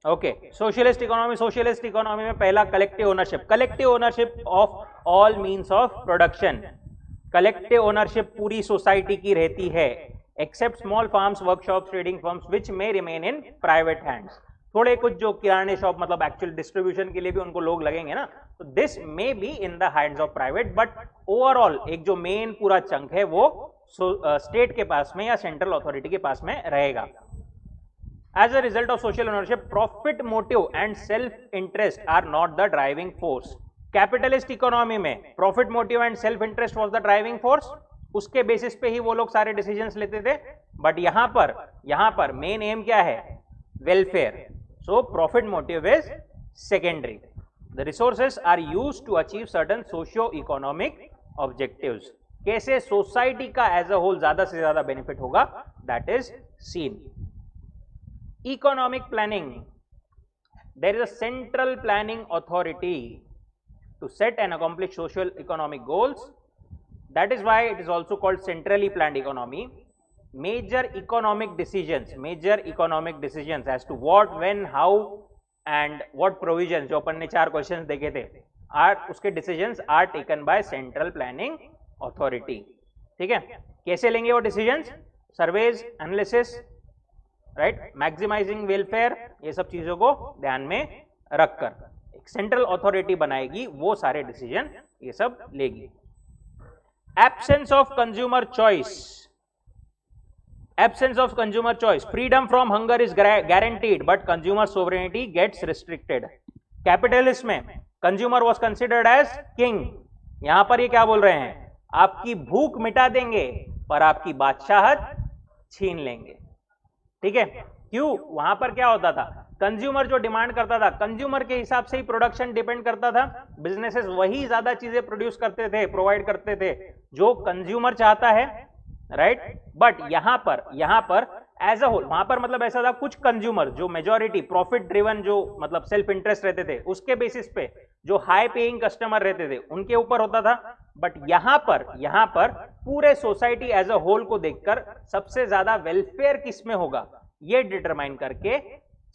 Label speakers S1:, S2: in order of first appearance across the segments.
S1: Okay, socialist economy में पहला collective ownership of all means of production. Collective ownership पूरी society की रहती है, except small farms, workshop, trading firms which may remain in private hands. थोड़े कुछ जो किराने शॉप मतलब एक्चुअल डिस्ट्रीब्यूशन के लिए भी उनको लोग लगेंगे ना, तो this may be in the hands of private, but overall एक जो मेन पूरा चंक है वो स्टेट के पास में या सेंट्रल अथॉरिटी के पास में रहेगा। As a result of social ownership, profit motive and self interest are not the driving force. Capitalist economy में profit motive and self interest was the driving force, उसके बेसिस पे ही वो लोग सारे डिसीजंस लेते थे। बट यहां पर मेन एम क्या है? Welfare. So profit motive is secondary. The resources are used to achieve certain socio economic objectives. कैसे सोसाइटी का एज अ होल ज्यादा से ज्यादा बेनिफिट होगा, that is seen. Economic planning. There is a central planning authority to set and accomplish social economic goals. That is why it is also called centrally planned economy. Major economic decisions as to what, when, how and what provisions, जो अपन ने 4 questions देखे थे, उसके decisions are taken by central planning authority. ठीक है, कैसे लेंगे वो decisions? Surveys, analysis, right, maximising welfare, ये सब चीजों को ध्यान में रखकर एक सेंट्रल अथॉरिटी बनाएगी, वो सारे डिसीजन ये सब लेगी। Absence of consumer choice, freedom from hunger is guaranteed but consumer sovereignty gets restricted. Capitalist में consumer was considered as king, यहां पर ये क्या बोल रहे हैं? आपकी भूख मिटा देंगे पर आपकी बादशाहत छीन लेंगे। ठीक है, क्यों? वहां पर क्या होता था? कंज्यूमर जो डिमांड करता था, कंज्यूमर के हिसाब से ही प्रोडक्शन डिपेंड करता था। बिजनेसेस वही ज्यादा चीजें प्रोड्यूस करते थे, प्रोवाइड करते थे जो कंज्यूमर चाहता है, राइट। बट यहां पर एज अ होल, वहां पर मतलब ऐसा था, कुछ कंज्यूमर जो मेजॉरिटी प्रॉफिट ड्रिवन जो मतलब सेल्फ इंटरेस्ट रहते थे, उसके बेसिस पे जो हाई पेइंग कस्टमर रहते थे उनके ऊपर होता था। बट यहां पर पूरे सोसाइटी एज अ होल को देखकर सबसे ज्यादा वेलफेयर किस में होगा, ये डिटरमाइन करके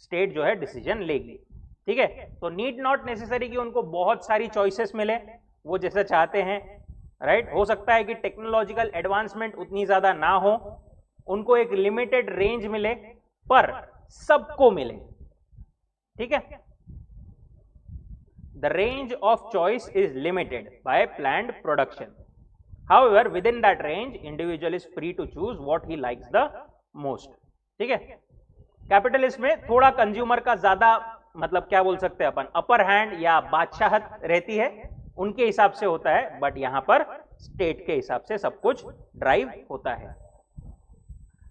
S1: स्टेट जो है डिसीजन लेगी। ठीक है, तो नीड नॉट नेसेसरी कि उनको बहुत सारी चॉइसेस मिले, वो जैसा चाहते हैं, राइट। हो सकता है कि टेक्नोलॉजिकल एडवांसमेंट उतनी ज्यादा ना हो, उनको एक लिमिटेड रेंज मिले, पर सबको मिले। ठीक है, the range of choice is limited by planned production. However within that range individual is free to choose what he likes the most. ठीक है, कैपिटलिस्ट में थोड़ा कंज्यूमर का ज्यादा मतलब क्या बोल सकते हैं अपन, अपर हैंड या बादशाहत रहती है, उनके हिसाब से होता है। बट यहां पर स्टेट के हिसाब से सब कुछ ड्राइव होता है।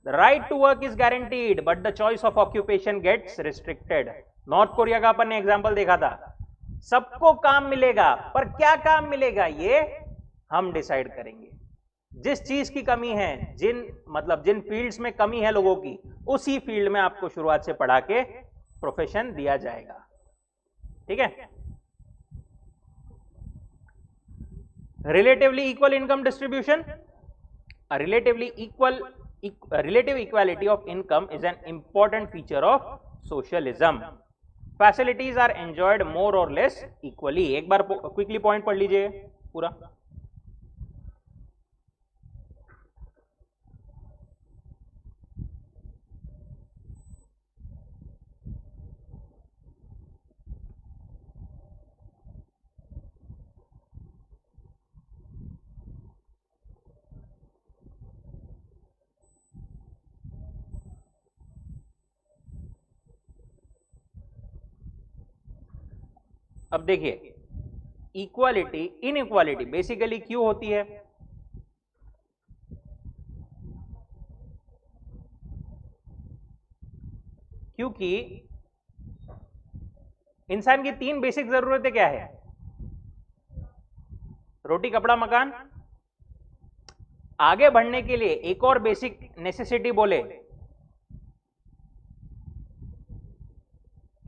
S1: The right to work is guaranteed but the choice of occupation gets restricted. North Korea का अपन ने एग्जांपल देखा था, सबको काम मिलेगा पर क्या काम मिलेगा ये हम डिसाइड करेंगे। जिस चीज की कमी है, जिन फील्ड्स में कमी है लोगों की, उसी फील्ड में आपको शुरुआत से पढ़ा के प्रोफेशन दिया जाएगा। ठीक है, relatively equal income distribution, relative equality of income is an important feature of socialism. Facilities are enjoyed more or less equally. एक बार क्विकली पॉइंट पढ़ लीजिए पूरा। अब देखिए, इक्वालिटी इनइक्वालिटी बेसिकली क्यों होती है? क्योंकि इंसान की 3 बेसिक जरूरतें क्या है? रोटी, कपड़ा, मकान। आगे बढ़ने के लिए एक और बेसिक नेसेसिटी बोले,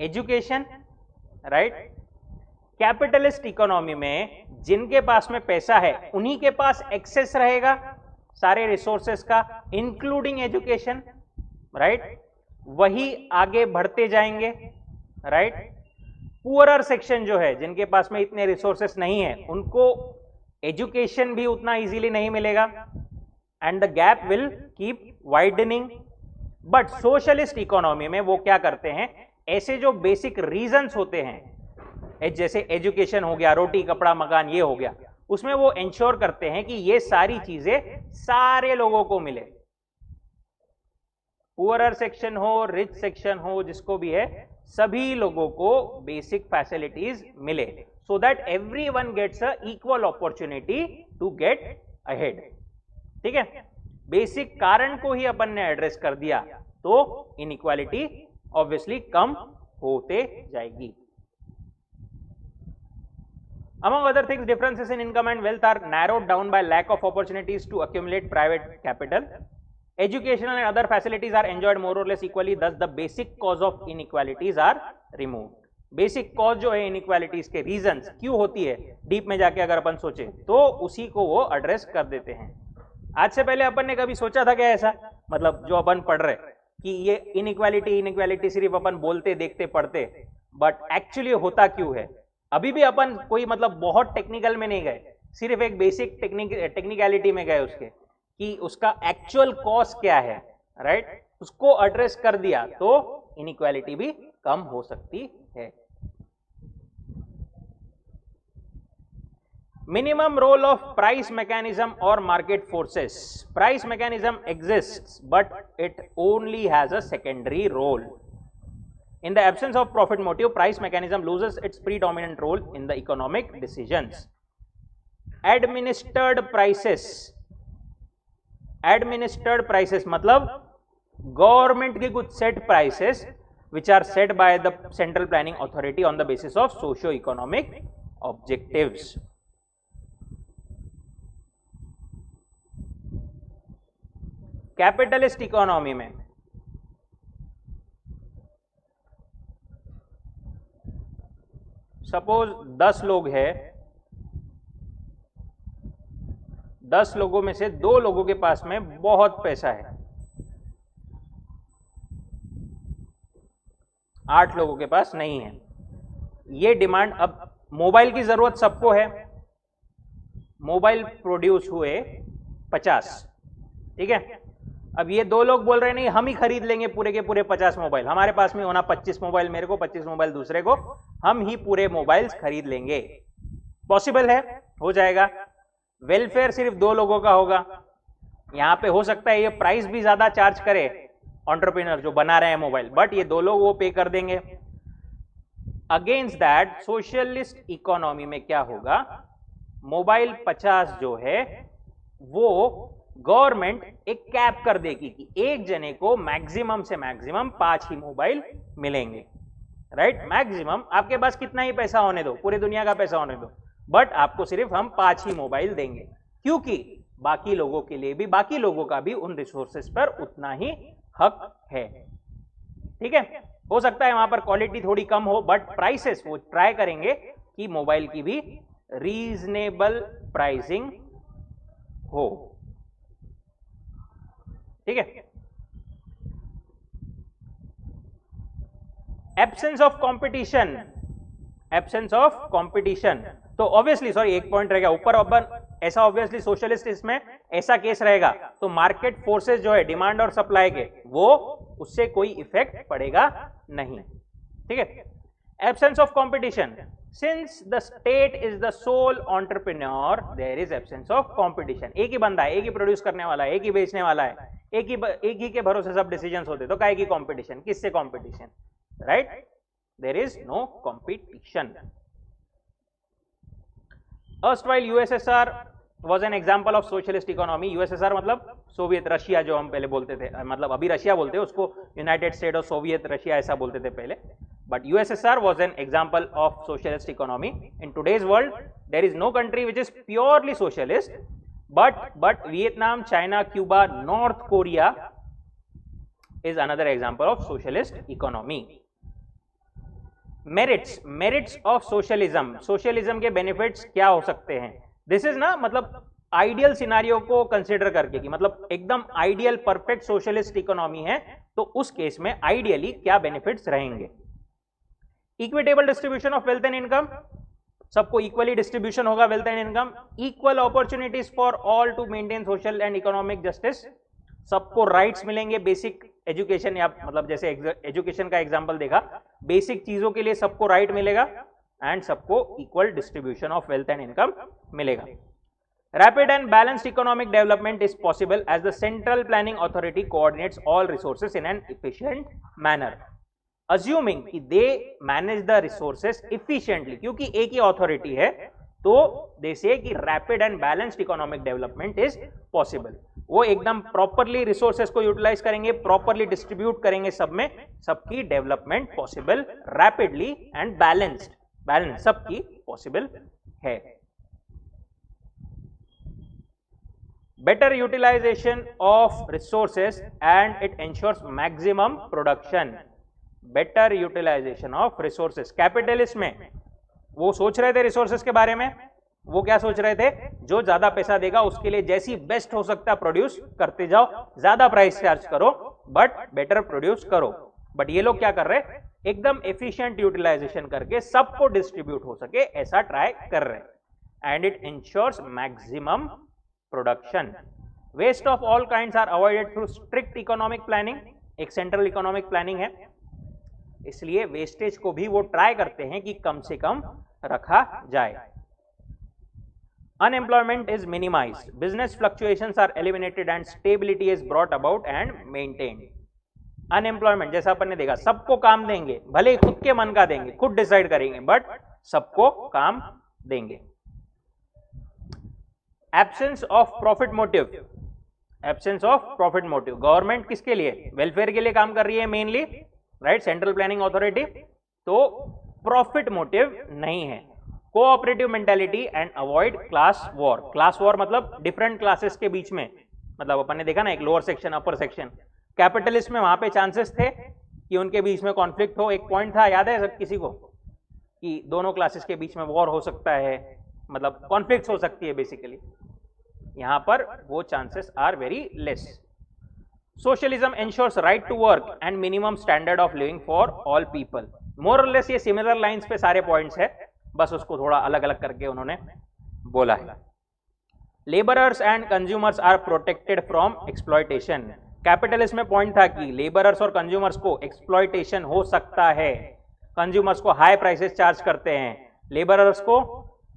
S1: एजुकेशन, राइट। कैपिटलिस्ट इकोनॉमी में जिनके पास में पैसा है उन्हीं के पास एक्सेस रहेगा सारे रिसोर्सेस का, इंक्लूडिंग एजुकेशन, राइट। वही आगे बढ़ते जाएंगे, राइट। पुअरर सेक्शन जो है, जिनके पास में इतने रिसोर्सेस नहीं है, उनको एजुकेशन भी उतना इजीली नहीं मिलेगा and the gap will keep widening. But socialist economy में वो क्या करते हैं, ऐसे जो बेसिक रीजंस होते हैं, जैसे एजुकेशन हो गया, रोटी कपड़ा मकान ये हो गया, उसमें वो इंश्योर करते हैं कि ये सारी चीजें सारे लोगों को मिले। पुअरर सेक्शन हो, रिच सेक्शन हो, जिसको भी है, सभी लोगों को बेसिक फैसिलिटीज मिले, so that everyone gets a equal opportunity to get ahead. ठीक है, बेसिक कारण को ही अपन ने एड्रेस कर दिया तो इनइक्वालिटी ऑब्वियसली कम होते जाएगी। Among other things, differences in income and wealth are narrowed down by lack of opportunities to accumulate private capital. Educational and other facilities are enjoyed more or less equally, thus the basic cause of inequalities are removed. Basic cause जो है inequalities के reasons क्यों होती है, deep में जाके अगर अपन सोचे तो उसी को वो एड्रेस कर देते हैं। आज से पहले अपन ने कभी सोचा था क्या ऐसा, मतलब जो अपन पढ़ रहे कि ये इनइक्वालिटी सिर्फ अपन बोलते देखते पढ़ते, बट एक्चुअली होता क्यों है? अभी भी अपन कोई मतलब बहुत टेक्निकल में नहीं गए, सिर्फ एक बेसिक टेक्निकलिटी में गए उसके कि उसका एक्चुअल कॉज क्या है, राइट? उसको एड्रेस कर दिया तो इनइक्वालिटी भी कम हो सकती है। Minimum role of price mechanism or market forces. Price mechanism exists, but it only has a secondary role. In the absence of profit motive, price mechanism loses its predominant role in the economic decisions. Administered prices मतलब government के कुछ set prices which are set by the central planning authority on the basis of socio-economic objectives. Capitalist economy में suppose 10 लोग हैं, 10 लोगों में से 2 लोगों के पास में बहुत पैसा है, 8 लोगों के पास नहीं है। ये डिमांड, अब मोबाइल की जरूरत सबको है, मोबाइल प्रोड्यूस हुए 50, ठीक है। अब ये 2 लोग बोल रहे हैं नहीं हम ही खरीद लेंगे पूरे के पूरे 50 मोबाइल, हमारे पास में होना 25 मोबाइल मेरे को, 25 मोबाइल दूसरे को, हम ही पूरे मोबाइल्स खरीद लेंगे। पॉसिबल है, हो जाएगा। वेलफेयर सिर्फ 2 लोगों का होगा। यहां पे हो सकता है ये प्राइस भी ज्यादा चार्ज करे एंटरप्रेन्योर जो बना रहे हैं मोबाइल, बट ये 2 लोग वो पे कर देंगे। अगेंस्ट दैट सोशलिस्ट इकोनॉमी में क्या होगा, मोबाइल 50 जो है वो गवर्नमेंट एक कैप कर देगी कि एक जने को मैक्सिमम से मैक्सिमम 5 ही मोबाइल मिलेंगे, राइट? मैक्सिमम आपके पास कितना ही पैसा होने दो, पूरी दुनिया का पैसा होने दो, बट आपको सिर्फ हम 5 ही मोबाइल देंगे, क्योंकि बाकी लोगों के लिए भी, बाकी लोगों का भी उन रिसोर्सेस पर उतना ही हक है। ठीक है, हो सकता है वहां पर क्वालिटी थोड़ी कम हो, बट प्राइसेस वो ट्राई करेंगे कि मोबाइल की भी रीजनेबल प्राइसिंग हो। ठीक है। Absence of competition, absence of competition, तो ऑब्वियसली सॉरी एक पॉइंट रहेगा ऊपर, अपन ऐसा ऑब्वियसली सोशलिस्ट इसमें ऐसा केस रहेगा तो मार्केट फोर्सेस जो है डिमांड और सप्लाई के, वो उससे कोई इफेक्ट पड़ेगा नहीं। ठीक है। Absence of competition, since the state is the sole entrepreneur there is absence of competition. एक ही बंदा है, एक ही प्रोड्यूस करने वाला है, एक ही बेचने वाला है, एक ही के भरोसे सब डिसीजंस होते, तो काहे की कंपटीशन, किससे competition, right? There is no competition. Erstwhile USSR was an example of socialist economy. USSR मतलब सोवियत रशिया जो हम पहले बोलते थे, मतलब अभी रशिया बोलते हैं उसको, यूनाइटेड स्टेट और सोवियत रशिया ऐसा बोलते थे पहले, but USSR was an example of socialist economy. In today's world there is no country which is purely socialist, but Vietnam, China, Cuba, North Korea is another example of socialist economy. Merits of socialism, socialism के benefits क्या हो सकते हैं? This is ना मतलब ideal scenario को consider करके कि मतलब एकदम आइडियल परफेक्ट सोशलिस्ट इकोनॉमी है, तो उस केस में आइडियली क्या बेनिफिट्स रहेंगे? Equitable distribution of wealth and income, सबको इक्वली डिस्ट्रीब्यूशन होगा wealth and income. Equal opportunities for all to maintain social and economic justice, सबको राइट्स मिलेंगे बेसिक एजुकेशन, या मतलब जैसे एजुकेशन का एग्जांपल देखा, बेसिक चीजों के लिए सबको राइट मिलेगा एंड सबको equal distribution of wealth and income मिलेगा। Rapid and balanced economic development is possible as the central planning authority coordinates all resources in an efficient manner, assuming कि they manage the resources efficiently, क्योंकि एक ही authority है तो they say कि rapid and balanced economic development is possible. वो एकदम properly resources को यूटिलाइज करेंगे, प्रॉपरली डिस्ट्रीब्यूट करेंगे, सब में सबकी development possible, rapidly and balanced, balance सबकी पॉसिबल है। Better utilisation of resources and it ensures maximum production. Better utilisation of resources, capitalist में वो सोच रहे थे रिसोर्सेज के बारे में, वो क्या सोच रहे थे, जो ज्यादा पैसा देगा उसके लिए जैसी बेस्ट हो सकता है प्रोड्यूस करते जाओ, ज्यादा प्राइस चार्ज करो बट बेटर प्रोड्यूस करो। बट ये लोग क्या कर रहे हैं, एकदम एफिशिएंट यूटिलाइजेशन करके सबको डिस्ट्रीब्यूट हो सके ऐसा ट्राई कर रहे हैं। And it ensures maximum production. Waste of all kinds are avoided through strict economic planning, एक सेंट्रल इकोनॉमिक प्लानिंग है, इसलिए वेस्टेज को भी वो ट्राई करते हैं कि कम से कम रखा जाए। Unemployment is minimized, business fluctuations are eliminated and stability is brought about and maintained. Unemployment जैसा अपन ने देखा, सबको काम देंगे, भले ही खुद के मन का देंगे, खुद डिसाइड करेंगे, बट सबको काम देंगे। Absence of profit motive, absence of profit motive, government किसके लिए, वेलफेयर के लिए काम कर रही है mainly, right, central planning authority, तो प्रॉफिट मोटिव नहीं है। Cooperative mentality and avoid class war, class war मतलब डिफरेंट क्लासेस के बीच में, मतलब अपन ने देखा ना एक लोअर सेक्शन अपर सेक्शन, कैपिटलिस्ट में वहां पे चांसेस थे कि उनके बीच में कॉन्फ्लिक्ट हो, एक पॉइंट था याद है सब किसी को कि दोनों क्लासेस के बीच में वॉर हो सकता है, मतलब कॉन्फ्लिक्ट हो सकती है बेसिकली, यहां पर वो chances are very less. Socialism ensures right to work and minimum standard of living for all people, more और लेस ये सिमिलर लाइंस पे सारे पॉइंट्स है, बस उसको थोड़ा अलग अलग करके उन्होंने बोला है। Labourers and consumers are protected from exploitation, capitalist में पॉइंट था कि लेबरर्स और कंज्यूमर्स को एक्सप्लॉयटेशन हो सकता है, कंज्यूमर्स को हाई प्राइसेस चार्ज करते हैं, लेबरर्स को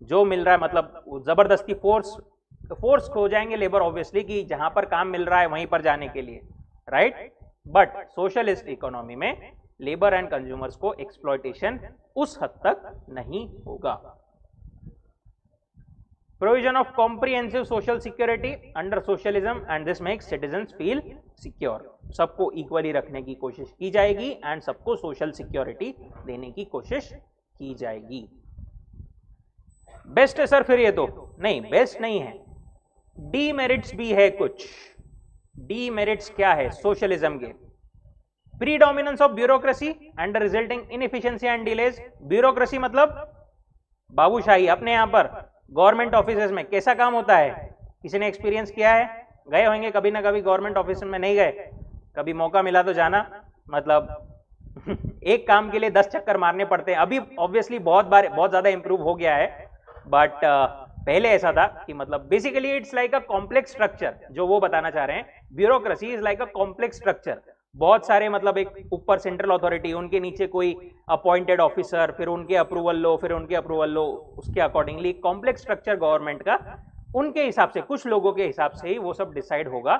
S1: जो मिल रहा है मतलब जबरदस्ती फोर्स हो जाएंगे लेबर ऑब्वियसली कि जहां पर काम मिल रहा है वहीं पर जाने के लिए, राइट। बट सोशलिस्ट इकोनॉमी में लेबर एंड कंज्यूमर्स को एक्सप्लॉयटेशन उस हद तक नहीं होगा। Provision of comprehensive social security under socialism and this makes citizens feel secure, सबको इक्वली रखने की कोशिश की जाएगी एंड सबको सोशल सिक्योरिटी देने की कोशिश की जाएगी। बेस्ट है सर फिर ये तो नहीं, बेस्ट नहीं है, डीमेरिट्स भी है कुछ। डीमेरिट्स क्या है सोशलिज्म के, predominance of bureaucracy and resulting inefficiency and delays, bureaucracy मतलब बाबूशाही, अपने यहां पर गवर्नमेंट ऑफिसेज में कैसा काम होता है, किसी ने एक्सपीरियंस किया है, गए होंगे कभी ना कभी गवर्नमेंट ऑफिस में, नहीं गए कभी मौका मिला तो जाना, मतलब एक काम के लिए 10 चक्कर मारने पड़ते हैं, अभी ऑब्वियसली बहुत ज्यादा इंप्रूव हो गया है, बट पहले ऐसा था कि मतलब basically it's like a complex structure, जो वो बताना चाह रहे हैं, bureaucracy is like a complex structure, बहुत सारे मतलब एक ऊपर सेंट्रल अथॉरिटी, उनके नीचे कोई अपॉइंटेड ऑफिसर, फिर उनके अप्रूवल लो, फिर उनके अप्रूवल लो, उसके अकॉर्डिंगली कॉम्प्लेक्स स्ट्रक्चर गवर्नमेंट का, उनके हिसाब से कुछ लोगों के हिसाब से ही वो सब डिसाइड होगा।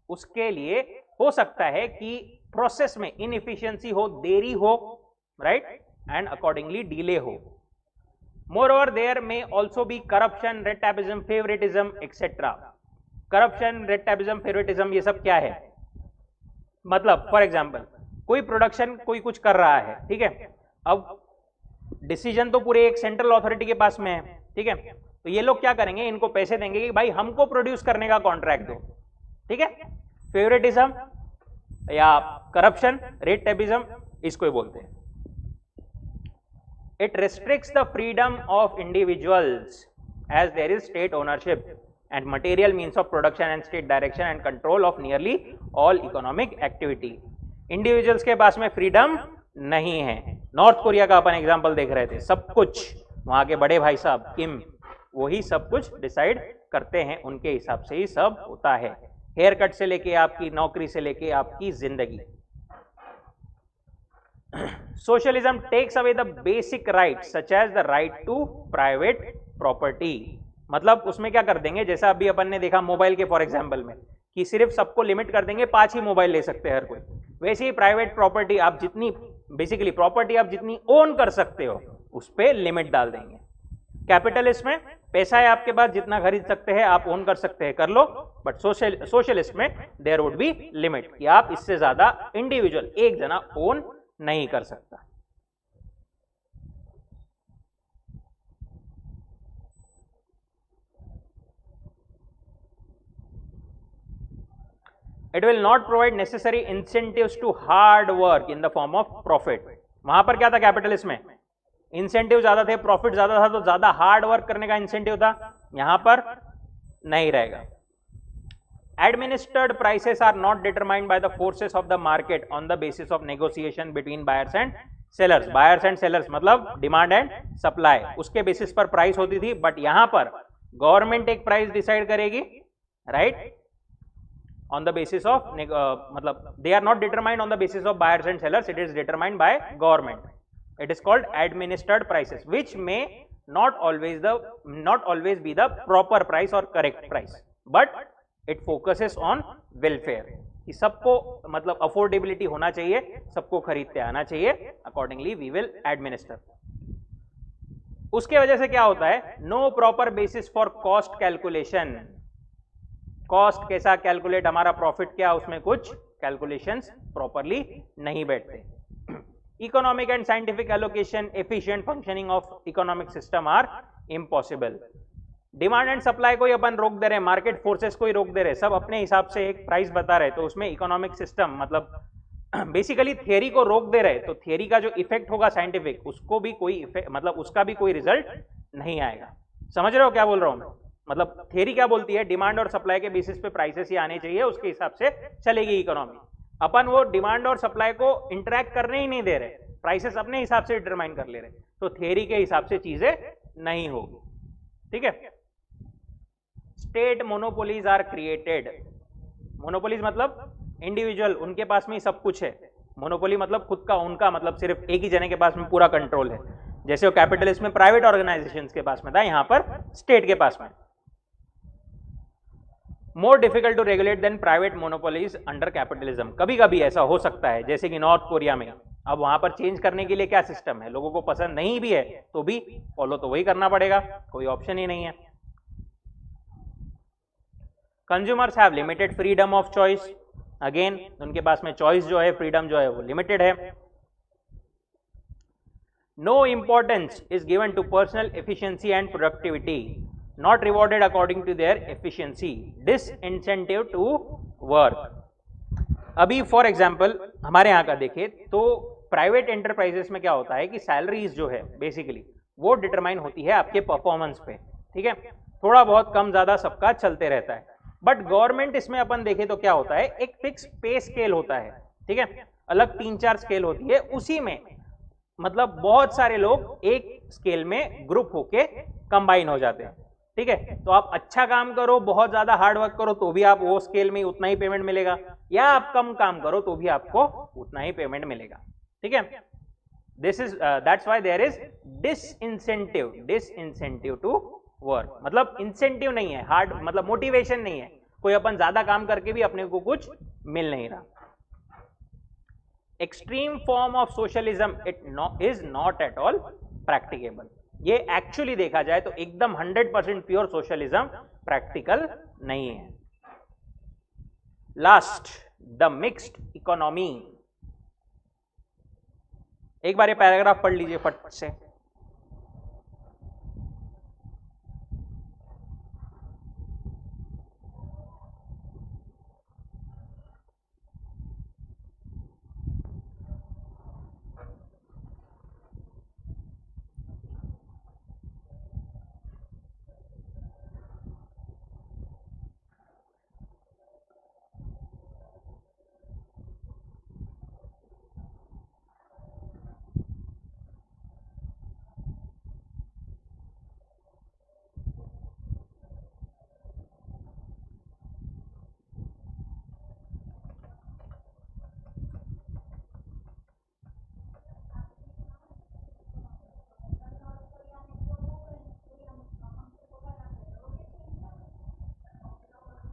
S1: उसके लिए हो सकता है कि प्रोसेस में इनएफिशिएंसी हो, देरी हो, राइट, एंड अकॉर्डिंगली डिले हो। Moreover there may also be corruption, red tapeism, favoritism etc. Corruption, red tapeism, favouritism, ये सब क्या है, मतलब फॉर एग्जांपल कोई प्रोडक्शन कोई कुछ कर रहा है, ठीक है, अब डिसीजन तो पूरे एक सेंट्रल अथॉरिटी के पास में है, ठीक है, तो ये लोग क्या करेंगे, इनको पैसे देंगे कि भाई हमको प्रोड्यूस करने का कॉन्ट्रैक्ट दो, ठीक है। फेवरेटिज्म या करप्शन, रेड टैपिज्म इसको ही बोलते हैं। It restricts the freedom of individuals as there is state ownership and material means of production and state direction and control of nearly all economic activity. Individuals के पास में freedom नहीं है, north Korea का अपन example देख रहे थे, सब कुछ वहां के बड़े भाई साहब किम वही सब कुछ डिसाइड करते हैं, उनके हिसाब से ही सब होता है, हेयर कट से लेके आपकी नौकरी से लेके आपकी जिंदगी। Socialism takes away the basic right such as the right to private property. मतलब उसमें क्या कर देंगे, जैसा अभी अपन ने देखा मोबाइल के फॉर एग्जांपल में कि सिर्फ सबको लिमिट कर देंगे 5 ही मोबाइल ले सकते हैं हर कोई, वैसे ही प्राइवेट प्रॉपर्टी आप जितनी बेसिकली प्रॉपर्टी आप जितनी ओन कर सकते हो उस पर लिमिट डाल देंगे। कैपिटलिस्ट में पैसा है आपके पास, जितना खरीद सकते हैं आप ओन कर सकते हैं कर लो, बट सोशलिस्ट में देयर वुड बी लिमिट कि आप इससे ज्यादा इंडिविजुअल एक जना ओन नहीं कर सकता। It will not provide necessary incentives to hard work in the form of profit। वहां पर क्या था कैपिटलिस्ट में, इंसेंटिव ज्यादा थे, प्रॉफिट ज्यादा था, तो ज्यादा हार्ड वर्क करने का इंसेंटिव था, यहां पर नहीं रहेगा। Administered prices are not determined by the forces of the market on the basis of negotiation between buyers and sellers। buyers and sellers मतलब डिमांड एंड सप्लाई, उसके बेसिस पर प्राइस होती थी, बट यहां पर गवर्नमेंट एक प्राइस डिसाइड करेगी, right, on the basis of मतलब they are not determined on the basis of buyers and sellers, it is determined by government, it is called administered prices, which may not always be the proper price or correct price, but it focuses on welfare कि सबको मतलब affordability होना चाहिए, सबको खरीदते आना चाहिए, accordingly we will administer. उसके वजह से क्या होता है, no proper basis for cost calculation, cost कैसा कैलकुलेट, हमारा प्रॉफिट क्या, उसमें कुछ कैलकुलेशंस प्रॉपरली नहीं बैठते। Economic and scientific allocation, efficient functioning of economic system are impossible. Demand and supply को ही अपन रोक दे रहे हैं, मार्केट फोर्सेस को ही रोक दे रहे हैं, सब अपने हिसाब से एक प्राइस बता रहे हैं, तो उसमें इकोनॉमिक सिस्टम मतलब बेसिकली थियरी को रोक दे रहे, तो थियरी का जो इफेक्ट होगा साइंटिफिक, उसको भी कोई इफेक्ट मतलब उसका भी कोई रिजल्ट नहीं आएगा। समझ रहे हो क्या बोल रहा हूं मैं, मतलब थियरी क्या बोलती है, डिमांड और सप्लाई के बेसिस पे प्राइसेस ही आने चाहिए, उसके हिसाब से चलेगी इकोनॉमी। अपन वो डिमांड और सप्लाई को इंटरैक्ट करने ही नहीं दे रहे, प्राइसेस अपने हिसाब से डिटरमाइन कर ले रहे, तो थियरी के हिसाब से चीजें नहीं होगी, ठीक है। State monopolies are created, monopolies मतलब इंडिविजुअल, उनके पास में ही सब कुछ है, मोनोपोली मतलब खुद का उनका, मतलब सिर्फ एक ही जने के पास में पूरा कंट्रोल है, जैसे वो कैपिटलिस्ट में प्राइवेट ऑर्गेनाइजेशंस के पास में था, यहां पर स्टेट के पास में। More difficult to regulate than private monopolies under capitalism, कभी कभी ऐसा हो सकता है, जैसे कि नॉर्थ कोरिया में, अब वहां पर चेंज करने के लिए क्या सिस्टम है, लोगों को पसंद नहीं भी है तो भी फॉलो तो वही करना पड़ेगा, कोई ऑप्शन ही नहीं है। Consumers have limited freedom of choice, again उनके पास में चॉइस जो है, फ्रीडम जो है वो लिमिटेड है। No importance is given to personal efficiency and productivity, not rewarded according to their efficiency, disincentive to work। अभी फॉर एग्जाम्पल हमारे यहाँ का देखें तो प्राइवेट एंटरप्राइजेस में क्या होता है कि सैलरीज जो है बेसिकली वो डिटरमाइन होती है आपके परफॉर्मेंस पे, ठीक है, थोड़ा बहुत कम ज्यादा सबका चलते रहता है, बट गवर्नमेंट इसमें अपन देखें तो क्या होता है, एक फिक्स पे स्केल होता है, ठीक है, अलग 3-4 स्केल होती है, उसी में मतलब बहुत सारे लोग एक स्केल में ग्रुप होके कंबाइन हो जाते हैं, ठीक है, तो आप अच्छा काम करो, बहुत ज्यादा हार्ड वर्क करो तो भी आप वो स्केल में उतना ही पेमेंट मिलेगा, या आप कम काम करो तो भी आपको उतना ही पेमेंट मिलेगा, ठीक है। This is that's why there is disincentive to work, मतलब इंसेंटिव नहीं है, हार्ड मतलब मोटिवेशन नहीं है, कोई अपन ज्यादा काम करके भी अपने को कुछ मिल नहीं रहा। Extreme form of socialism it is not at all practicable, ये एक्चुअली देखा जाए तो एकदम 100% प्योर सोशलिज्म प्रैक्टिकल नहीं है। लास्ट, द मिक्स्ड इकोनॉमी, एक बार ये पैराग्राफ पढ़ लीजिए फट से।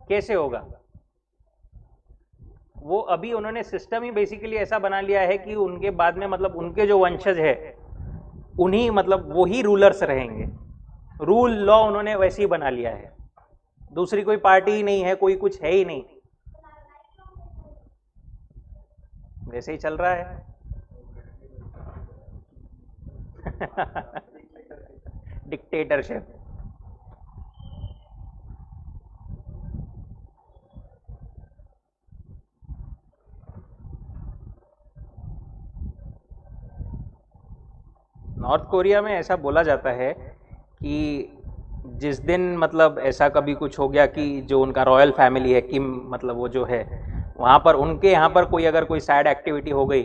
S1: कैसे होगा? वो अभी उन्होंने सिस्टम ही बेसिकली ऐसा बना लिया है कि उनके बाद में मतलब उनके जो वंशज है उन्हीं मतलब वो ही रूलर्स रहेंगे। रूल लॉ उन्होंने वैसे ही बना लिया है, दूसरी कोई पार्टी ही नहीं है, कोई कुछ है ही नहीं, वैसे ही चल रहा है। डिक्टेटरशिप। नॉर्थ कोरिया में ऐसा बोला जाता है कि जिस दिन मतलब ऐसा कभी कुछ हो गया कि जो उनका रॉयल फैमिली है किम मतलब वो जो है वहाँ पर उनके यहाँ पर कोई अगर कोई सैड एक्टिविटी हो गई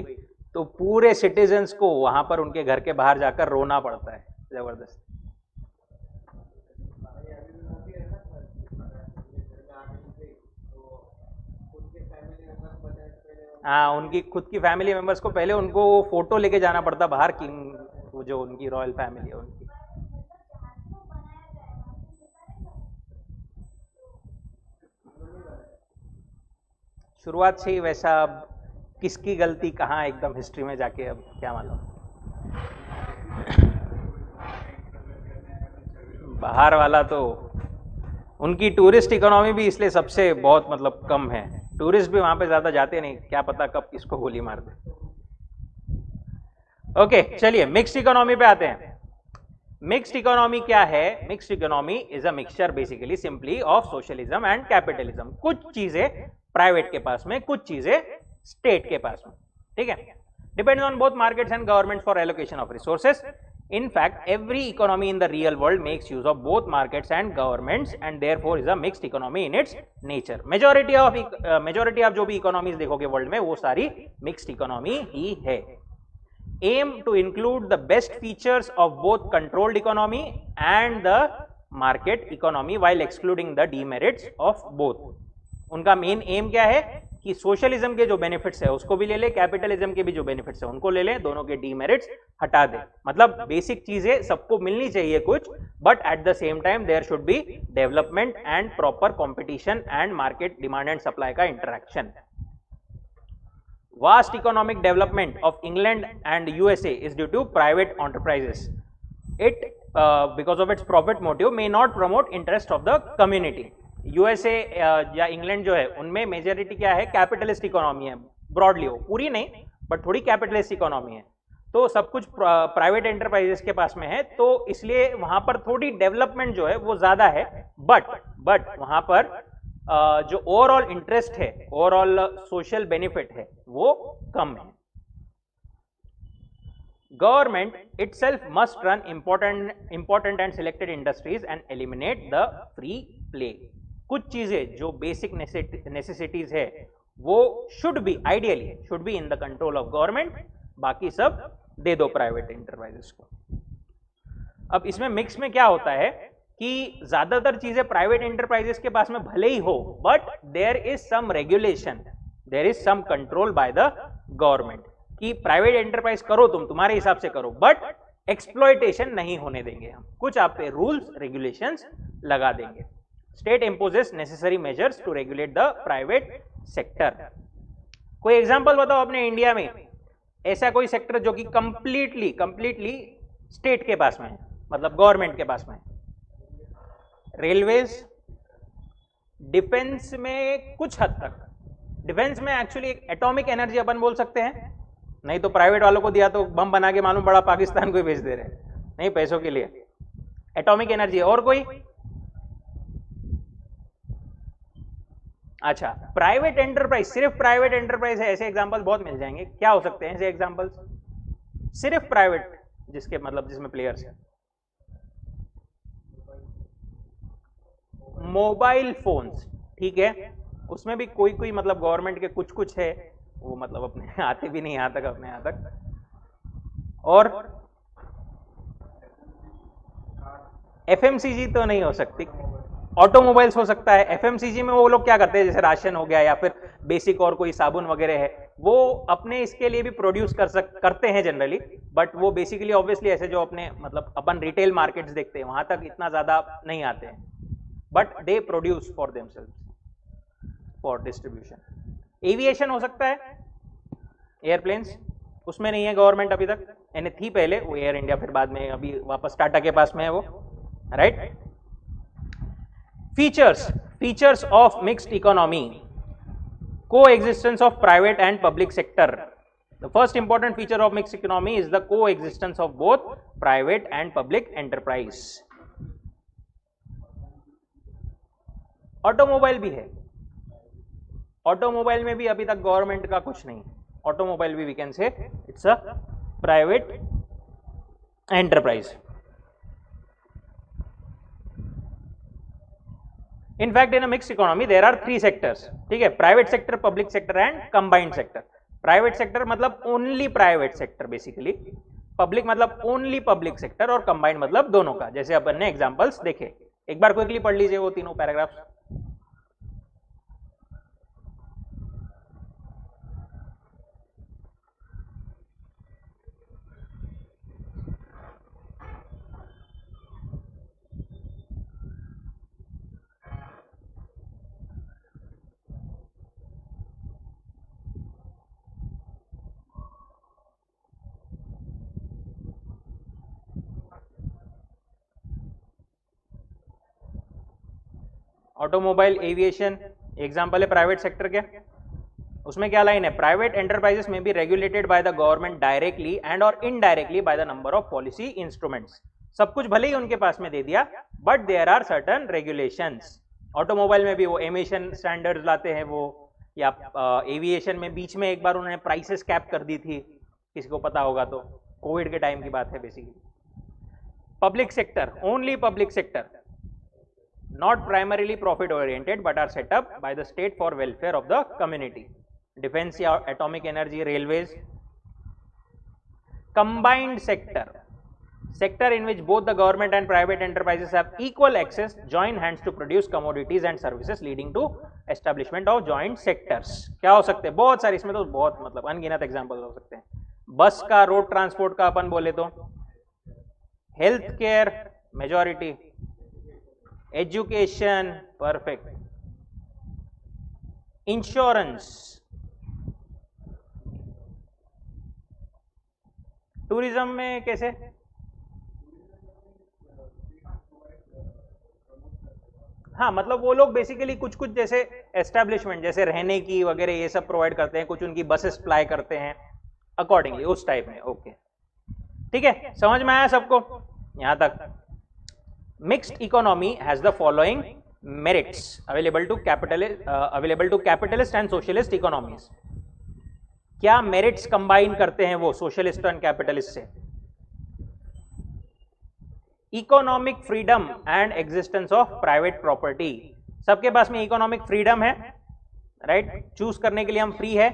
S1: तो पूरे सिटीजन्स को वहाँ पर उनके घर के बाहर जाकर रोना पड़ता है जबरदस्त। हाँ, उनकी खुद की फैमिली मेंबर्स को पहले उनको वो फोटो लेके जाना पड़ता बाहर किंग, वो जो उनकी रॉयल फैमिली है उनकी। शुरुआत से ही वैसा, अब किसकी गलती कहाँ एकदम हिस्ट्री में जाके अब क्या मालूम। बाहर वाला तो उनकी टूरिस्ट इकोनॉमी भी इसलिए सबसे बहुत मतलब कम है, टूरिस्ट भी वहां पे ज्यादा जाते नहीं, क्या पता कब किसको गोली मार दे। ओके, चलिए मिक्स्ड इकोनॉमी पे आते हैं। मिक्स्ड इकोनॉमी क्या है? Mixed economy is a mixture basically simply of socialism and capitalism. कुछ चीजें प्राइवेट के पास में, कुछ चीजें स्टेट के पास में, ठीक है। Depends on both markets and government for allocation of resources. In fact, every economy in the real world makes use of both markets and governments, and therefore is a mixed economy in its nature. Majority of जो भी economies देखोगे world में वो सारी mixed economy ही है। Aim to include the best features of both controlled economy and the market economy while excluding the demerits of both. उनका main aim क्या है कि सोशलिज्म के जो बेनिफिट्स है उसको भी ले ले, कैपिटलिज्म के भी जो बेनिफिट्स है उनको ले ले, दोनों के डीमेरिट्स हटा दे। मतलब बेसिक चीजें सबको मिलनी चाहिए कुछ, but at the same time there should be development and proper competition and market demand and supply का interaction. Vast economic development of England and USA is due to private enterprises. It because of its profit motive may not promote interest of the community. USA या England जो है उनमें majority क्या है? Capitalist economy है, broadly हो, पूरी नहीं बट थोड़ी कैपिटलिस्ट इकोनॉमी है, तो सब कुछ प्राइवेट एंटरप्राइजेस के पास में है, तो इसलिए वहां पर थोड़ी डेवलपमेंट जो है वो ज्यादा है, बट वहां पर जो ओवरऑल इंटरेस्ट है, ओवरऑल सोशल बेनिफिट है वो कम है। Government itself must run important and selected industries and eliminate the free play. कुछ चीजें जो बेसिक नेसेसिटीज है वो should be ideally should be in the control of government, बाकी सब दे दो प्राइवेट एंटरप्राइजेस को। अब इसमें मिक्स में क्या होता है कि ज्यादातर चीजें प्राइवेट एंटरप्राइजेस के पास में भले ही हो, but there is some regulation, there is some control by the government कि प्राइवेट एंटरप्राइज करो, तुम तुम्हारे हिसाब से करो, बट एक्सप्लॉयटेशन नहीं होने देंगे हम, कुछ आप पे रूल्स रेगुलेशंस लगा देंगे। State imposes necessary measures to regulate the private sector. कोई एग्जांपल बताओ अपने इंडिया में ऐसा कोई सेक्टर जो कि कंप्लीटली स्टेट के पास में है, मतलब गवर्नमेंट के पास में है। रेलवेज, डिफेंस में कुछ हद तक, डिफेंस में एक्चुअली एटॉमिक एनर्जी अपन बोल सकते हैं, नहीं तो प्राइवेट वालों को दिया तो बम बना के मालूम पड़ा पाकिस्तान को ही भेज दे रहे हैं, नहीं पैसों के लिए, एटॉमिक एनर्जी। और कोई? अच्छा, प्राइवेट एंटरप्राइज, सिर्फ प्राइवेट एंटरप्राइज है, ऐसे एग्जांपल बहुत मिल जाएंगे। क्या हो सकते हैं ऐसे एग्जांपल्स? सिर्फ प्राइवेट जिसके मतलब जिसमें प्लेयर्स है। मोबाइल फोन्स, ठीक है, उसमें भी कोई मतलब गवर्नमेंट के कुछ है, वो मतलब अपने आते भी नहीं यहां तक, अपने यहां तक। और एफएमसीजी तो नहीं हो सकती, ऑटोमोबाइल्स हो सकता है। एफएमसीजी में वो लोग क्या करते हैं, जैसे राशन हो गया या फिर बेसिक और कोई साबुन वगैरह है, वो अपने इसके लिए भी प्रोड्यूस करते हैं जनरली, बट वो बेसिकली ऑब्वियसली ऐसे जो अपने मतलब अपन रिटेल मार्केट्स देखते हैं वहां तक इतना ज्यादा नहीं आते हैं, but they produce for themselves. For distribution. Aviation हो सकता है, एयरप्लेन्स, उसमें नहीं है गवर्नमेंट अभी तक, यानी थी पहले वो एयर इंडिया, फिर बाद में अभी वापस टाटा के पास में है वो, right. Features of mixed economy, coexistence of private and public sector. The first important feature of mixed economy is the coexistence of both private and public enterprise. Automobile भी है, ऑटोमोबाइल में भी अभी तक गवर्नमेंट का कुछ नहीं, ऑटोमोबाइल भी we can say it's a private enterprise. In fact, in a mixed economy, there are 3 sectors, ठीक है, private sector, public sector and combined sector. Private sector मतलब only private sector basically, public मतलब only public sector, और combined मतलब दोनों का। जैसे अपन ने एग्जांपल्स देखे, एक बार क्विकली पढ़ लीजिए वो तीनों पैराग्राफ्स। ऑटोमोबाइल, एविएशन एग्जांपल है प्राइवेट सेक्टर के। उसमें क्या लाइन है, प्राइवेट एंटरप्राइजेस में be regulated by the government directly and और indirectly by the number of policy instruments. सब कुछ भले ही उनके पास में दे दिया, but there are certain regulations. Automobile में भी वो एमिशन स्टैंडर्ड्स लाते हैं वो, या एविएशन में बीच में एक बार उन्होंने प्राइसेस कैप कर दी थी, किसी को पता होगा तो, कोविड के टाइम की बात है basically. Public sector, only public sector, not primarily profit oriented but are set up by the state for welfare of the community. Defense या atomic energy, railways. Combined sector, sector in which both the government and private enterprises have equal access, join hands to produce commodities and services leading to establishment of joint sectors. क्या हो सकते हैं, बहुत सारे, इसमें तो बहुत मतलब अनगिनत एग्जांपल हो सकते हैं। बस का, रोड ट्रांसपोर्ट का अपन बोले तो, health care majority, education perfect, insurance, tourism में कैसे, हाँ मतलब वो लोग बेसिकली कुछ कुछ जैसे एस्टेब्लिशमेंट, जैसे रहने की वगैरह ये सब प्रोवाइड करते हैं, कुछ उनकी बसेस फ्लाई करते हैं अकॉर्डिंगली उस टाइप में। ओके ठीक है, समझ में आया सबको यहां तक। Mixed economy has the following merits available to capitalist and socialist economies. क्या merits combine करते हैं वो socialist and capitalist से? Economic freedom and existence of private property. सबके पास में economic freedom है, right? चूज करने के लिए हम फ्री है,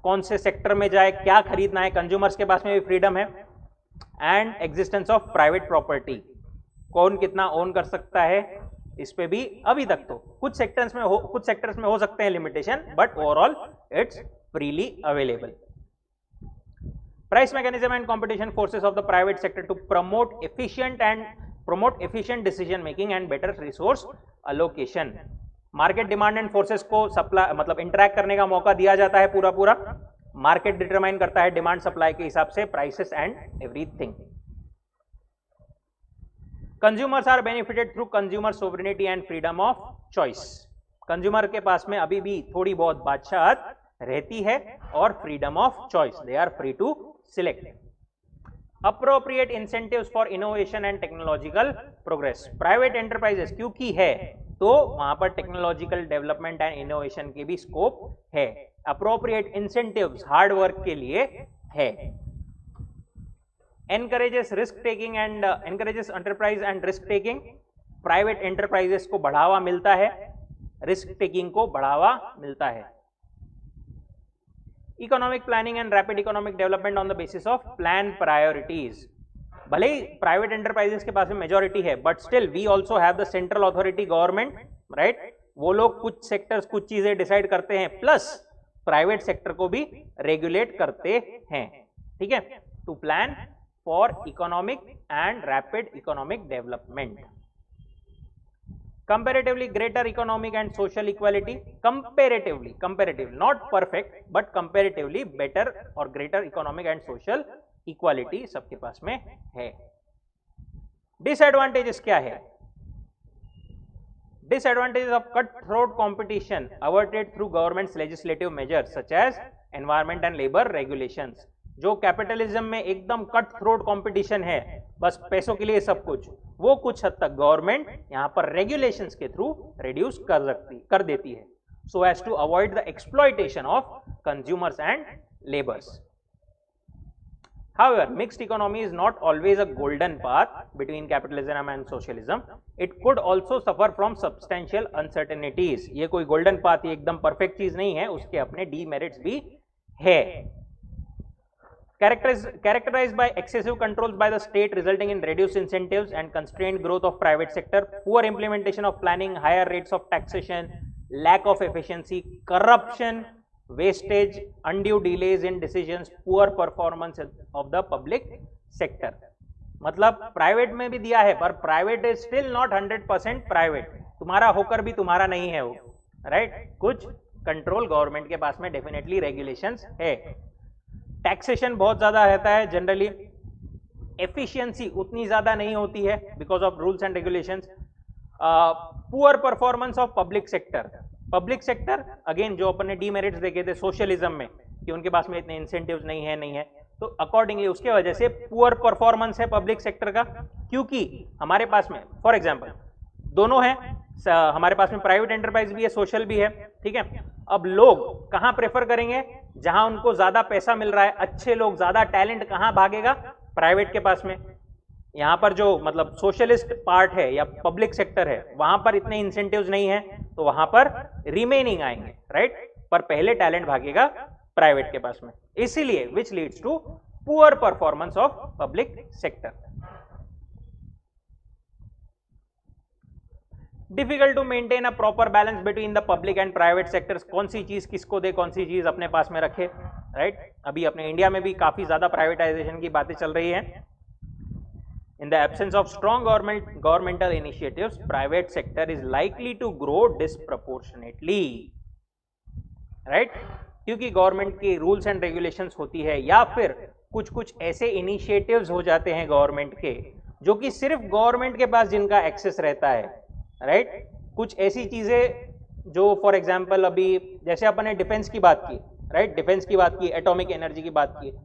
S1: कौन से सेक्टर में जाए, क्या खरीदना है, कंज्यूमर्स के पास में भी फ्रीडम है। And existence of private property, कौन कितना ओन कर सकता है, इस पे भी अभी तक तो कुछ सेक्टर्स में हो सकते हैं limitation, but overall it's freely available. Price mechanism and competition forces of the private sector to promote efficient decision making and better resource allocation. Market demand and forces को सप्लाई मतलब इंटरैक्ट करने का मौका दिया जाता है पूरा पूरा। मार्केट डिटरमाइन करता है डिमांड सप्लाई के हिसाब से prices and everything. Consumers are benefited through consumer sovereignty and freedom of choice. Consumer के पास में अभी भी थोड़ी बहुत बादशाहत रहती है और freedom of choice, they are free to select. Appropriate incentives for innovation and technological progress. Private enterprises क्योंकि है तो वहां पर टेक्नोलॉजिकल डेवलपमेंट एंड इनोवेशन के भी स्कोप है। अप्रोप्रिएट इंसेंटिव्स हार्ड वर्क के लिए है। encourages risk taking and encourages enterprise and risk taking। Private enterprises को बढ़ावा मिलता है, रिस्क टेकिंग को बढ़ावा मिलता है। Economic planning and rapid economic development on the basis of plan priorities. भले ही प्राइवेट एंटरप्राइजेस के पास में मेजॉरिटी है, but still we also have the central authority government, right. वो लोग कुछ सेक्टर्स कुछ चीजें डिसाइड करते हैं, प्लस प्राइवेट सेक्टर को भी रेगुलेट करते हैं, ठीक है, to plan for economic and rapid economic development। comparatively greater economic and social equality, comparatively not perfect but comparatively better और greater economic and social equality सबके पास में है। disadvantages क्या है? disadvantages of cutthroat competition averted through government's legislative measures such as environment and labor regulations। जो capitalism में एकदम cut throat competition है, बस पैसों के लिए सब कुछ, वो कुछ हद तक गवर्नमेंट यहां पर रेगुलेशंस के थ्रू रिड्यूस कर देती है, so as to avoid the exploitation of consumers and labours. However, mixed economy is not always a golden path between capitalism and socialism. It could also suffer from substantial uncertainties. ये कोई golden path, ये एकदम perfect चीज नहीं है, उसके अपने demerits भी है। Characterized by excessive controls by the state resulting in reduced incentives and constrained growth of private sector, poor implementation of planning, higher rates of taxation, lack of efficiency, corruption, wastage, undue delays in decisions, poor performance of the public sector। मतलब private में भी दिया है, पर private is still not 100% private, तुम्हारा होकर भी तुम्हारा नहीं है वो, राइट? कुछ कंट्रोल गवर्नमेंट के पास में डेफिनेटली रेगुलेशंस है। टैक्सेशन बहुत ज्यादा रहता है जनरली, एफिशिएंसी उतनी ज्यादा नहीं होती है because of rules and regulations. Poor performance of public sector again जो अपन ने डीमेरिट्स देखे थे सोशलिज्म में कि उनके पास में इतने इंसेंटिव्स नहीं है, तो अकॉर्डिंगली उसके वजह से पुअर परफॉर्मेंस है पब्लिक सेक्टर का, क्योंकि हमारे पास में फॉर एग्जांपल दोनों है, हमारे पास में प्राइवेट एंटरप्राइज भी है, सोशल भी है, ठीक है। अब लोग कहां प्रेफर करेंगे? जहां उनको ज्यादा पैसा मिल रहा है, अच्छे लोग, ज्यादा टैलेंट कहां भागेगा? प्राइवेट के पास में। यहां पर जो मतलब सोशलिस्ट पार्ट है या पब्लिक सेक्टर है, वहां पर इतने इंसेंटिव्स नहीं है, तो वहां पर रिमेनिंग आएंगे, राइट? पर पहले टैलेंट भागेगा प्राइवेट के पास में, इसीलिए which leads to poor performance of public sector. Difficult to maintain a proper balance between the public and private sectors. कौन सी चीज किसको दे, कौन सी चीज अपने पास में रखे, राइट? अभी अपने इंडिया में भी काफी ज्यादा प्राइवेटाइजेशन की बातें चल रही है। In the absence of strong governmental initiatives, private sector is likely to grow disproportionately, right? क्योंकि गवर्नमेंट की रूल्स एंड रेगुलेशंस होती है, या फिर कुछ ऐसे इनिशिएटिव्स हो जाते हैं गवर्नमेंट के जो कि सिर्फ गवर्नमेंट के पास जिनका एक्सेस रहता है, राइट? कुछ ऐसी चीजें जो फॉर एग्जांपल अभी जैसे अपन ने डिफेंस की बात की, राइट? डिफेंस की बात की, एटॉमिक एनर्जी की बात की।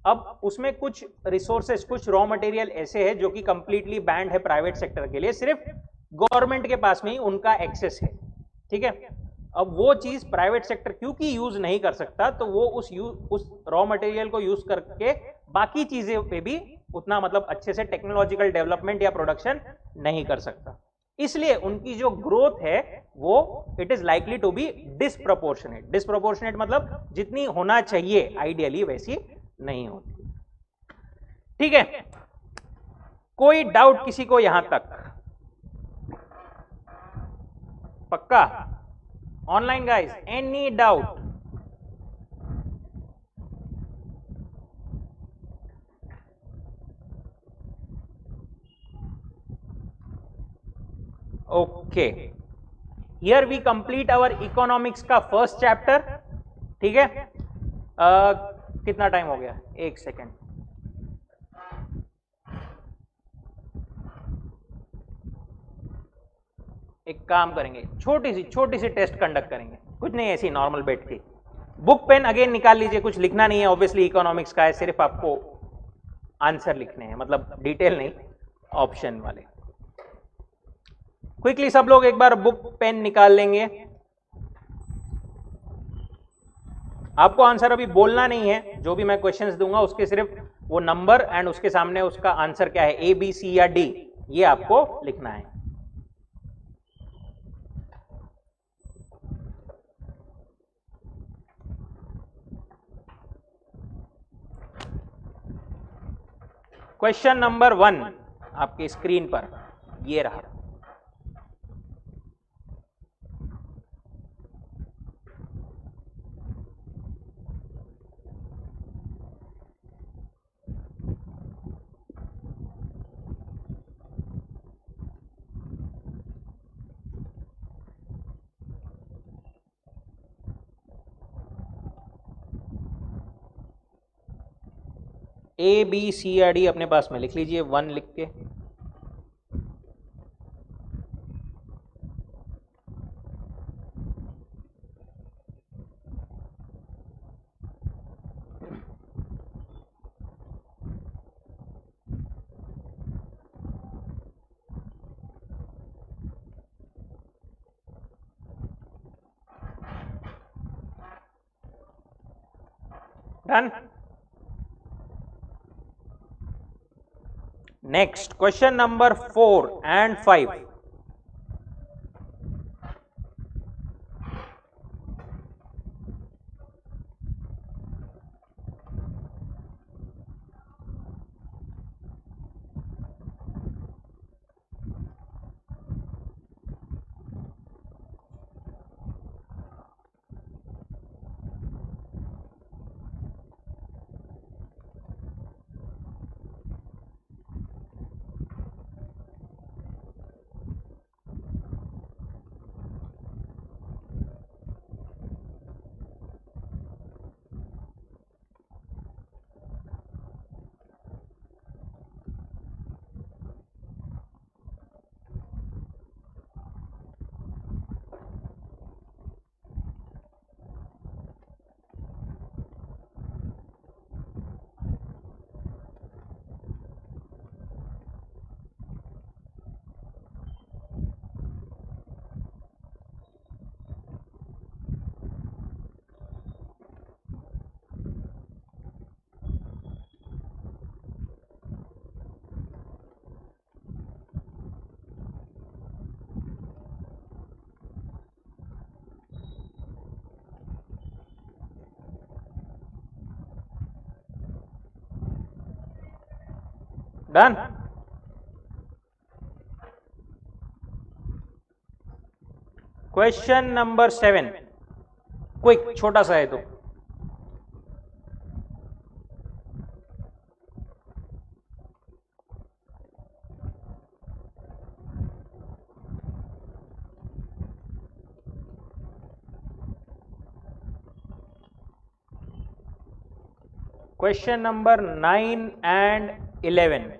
S1: अब उसमें कुछ रिसोर्सेस, कुछ रॉ मटेरियल ऐसे है जो कि कंप्लीटली बैंड है प्राइवेट सेक्टर के लिए, सिर्फ गवर्नमेंट के पास में ही उनका एक्सेस है, ठीक है। अब वो चीज प्राइवेट सेक्टर क्योंकि यूज नहीं कर सकता, तो वो उस रॉ मटेरियल को यूज करके बाकी चीजें पे भी उतना मतलब अच्छे से टेक्नोलॉजिकल डेवलपमेंट या प्रोडक्शन नहीं कर सकता, इसलिए उनकी जो ग्रोथ है वो it is likely to be disproportionate मतलब जितनी होना चाहिए आइडियली वैसी नहीं होती, ठीक है। कोई डाउट किसी को यहां तक? पक्का? Online guys, any doubt? Okay, here we complete our economics का फर्स्ट चैप्टर, ठीक है। कितना टाइम हो गया? 1 सेकेंड। एक काम करेंगे, छोटी सी टेस्ट कंडक्ट करेंगे, कुछ नहीं, ऐसी नॉर्मल बैठ के। बुक पेन अगेन निकाल लीजिए, कुछ लिखना नहीं है, ऑब्वियसली इकोनॉमिक्स का है, सिर्फ आपको आंसर लिखने हैं, मतलब डिटेल नहीं, ऑप्शन वाले। क्विकली सब लोग एक बार बुक पेन निकाल लेंगे। आपको आंसर अभी बोलना नहीं है, जो भी मैं क्वेश्चंस दूंगा उसके सिर्फ वो नंबर एंड उसके सामने उसका आंसर क्या है, ए, बी, सी या डी, ये आपको लिखना है। क्वेश्चन नंबर 1 आपकी स्क्रीन पर ये रहा। ए बी सी या डी अपने पास में लिख लीजिए 1 लिख के। Done. Next question number 4 and 5। Done. Question number 7 quick, छोटा सा है तो। क्वेश्चन नंबर 9 and 11,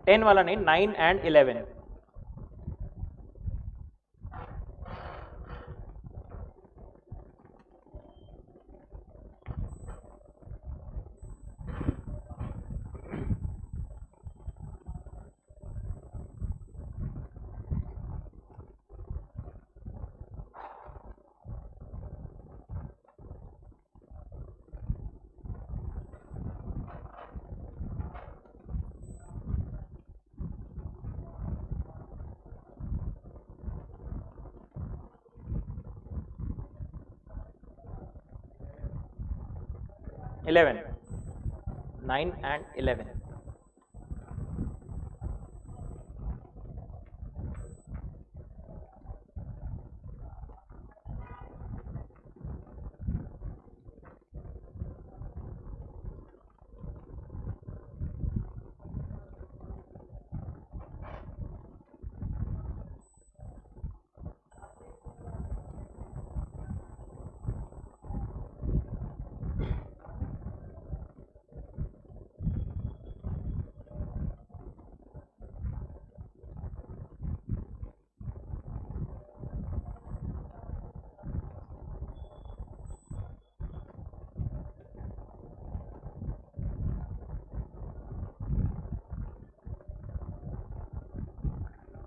S1: 10 वाला नहीं, 9 and 11। Eleven, 9 and 11।